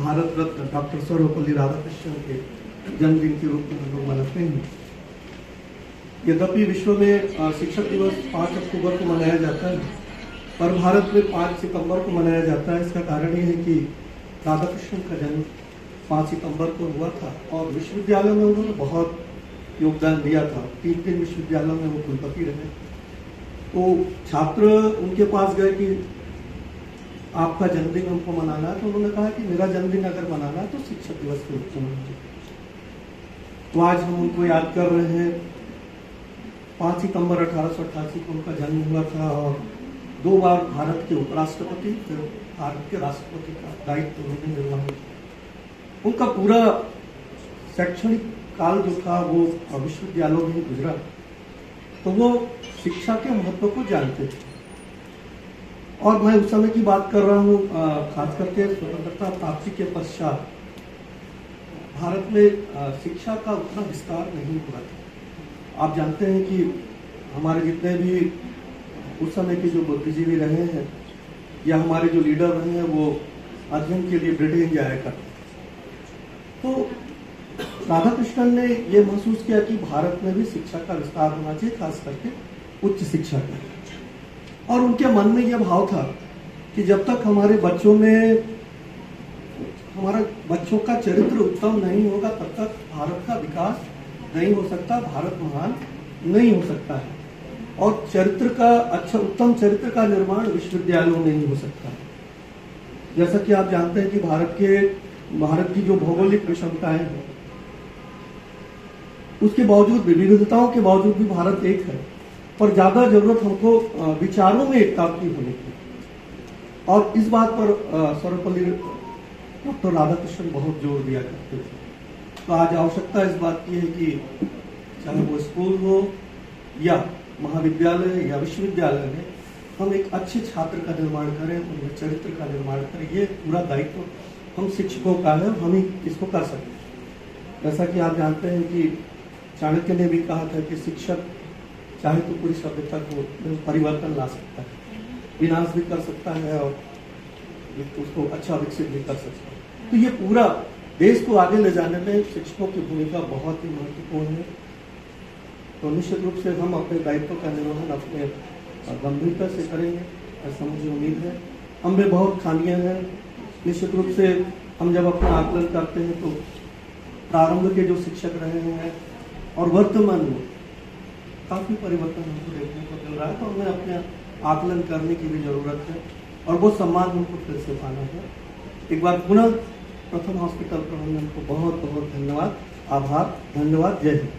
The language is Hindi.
भारत रत्न डॉक्टर सर्वपल्ली राधाकृष्णन के जन्मदिन के रूप में हम लोग मनाते हैं। यद्यपि विश्व में शिक्षक दिवस 5 अक्टूबर को मनाया जाता है, पर भारत में 5 सितंबर को मनाया जाता है। इसका कारण ये है कि राधाकृष्णन का जन्म 5 सितंबर को हुआ था और विश्वविद्यालय में उन्होंने बहुत योगदान दिया था। 3 विश्वविद्यालयों में वो कुलपति रहे। तो छात्र उनके पास गए कि आपका जन्मदिन हमको मनाना है, तो उन्होंने कहा कि मेरा जन्मदिन अगर मनाना है तो शिक्षक दिवस के रूप में मनाइए। तो आज हम उनको याद कर रहे हैं। 5 सितंबर 1888 को उनका जन्म हुआ था और 2 बार भारत के उपराष्ट्रपति, फिर भारत के राष्ट्रपति का दायित्व उन्होंने निर्वहन किया। उनका पूरा शैक्षणिक काल जो था वो विश्वविद्यालयों में ही गुजरा। तो वो शिक्षा के महत्व को जानते थे। और मैं उस समय की बात कर रहा हूँ, खास करके स्वतंत्रता प्राप्ति के पश्चात भारत में शिक्षा का उतना विस्तार नहीं हुआ था। आप जानते हैं कि हमारे जितने भी उस समय के जो बुद्धिजीवी रहे हैं या हमारे जो लीडर रहे हैं, वो अध्ययन के लिए ब्रिटेन जाया करते। तो राधाकृष्णन ने ये महसूस किया कि भारत में भी शिक्षा का विस्तार होना चाहिए, खास करके उच्च शिक्षा का। और उनके मन में यह भाव था कि जब तक हमारे बच्चों का चरित्र उत्तम नहीं होगा, तब तक भारत का विकास नहीं हो सकता, भारत महान नहीं हो सकता है। और चरित्र का उत्तम चरित्र का निर्माण विश्वविद्यालयों में ही हो सकता है। जैसा कि आप जानते हैं कि भारत की जो भौगोलिक विषमताएं हैं, उसके बावजूद भी, विविधताओं के बावजूद भी भारत एक है। पर ज्यादा जरूरत हमको विचारों में एकता की होने की। और इस बात पर सर्वपल्ली डॉक्टर राधाकृष्णन बहुत जोर दिया करते थे। तो आज आवश्यकता इस बात की है कि चाहे वो स्कूल हो या महाविद्यालय या विश्वविद्यालय में, हम एक अच्छे छात्र का निर्माण करें, उनके चरित्र का निर्माण करें। ये पूरा दायित्व हम शिक्षकों का है, हम ही इसको कर सकते हैं। जैसा कि आप जानते हैं कि चाणक्य ने भी कहा था कि शिक्षक चाहे तो पूरी सभ्यता को परिवर्तन ला सकता है, विनाश भी कर सकता है और उसको अच्छा विकसित भी कर सकता है। तो ये पूरा देश को आगे ले जाने में शिक्षकों की भूमिका बहुत ही महत्वपूर्ण है। तो निश्चित रूप से हम अपने दायित्व का निर्वहन अपने गंभीरता से करेंगे, ऐसा मुझे उम्मीद है। हम में बहुत खामियां हैं। निश्चित रूप से हम जब अपना आकलन करते हैं तो प्रारंभ के जो शिक्षक रहे हैं और वर्तमान में काफी परिवर्तन हमको देखने को मिल रहा है। तो हमें अपने आकलन करने की भी जरूरत है और वो सम्मान हमको फिर से पाना है। एक बार पुनः प्रथम हॉस्पिटल प्रबंधन को बहुत बहुत धन्यवाद, आभार, धन्यवाद, जय हिंद।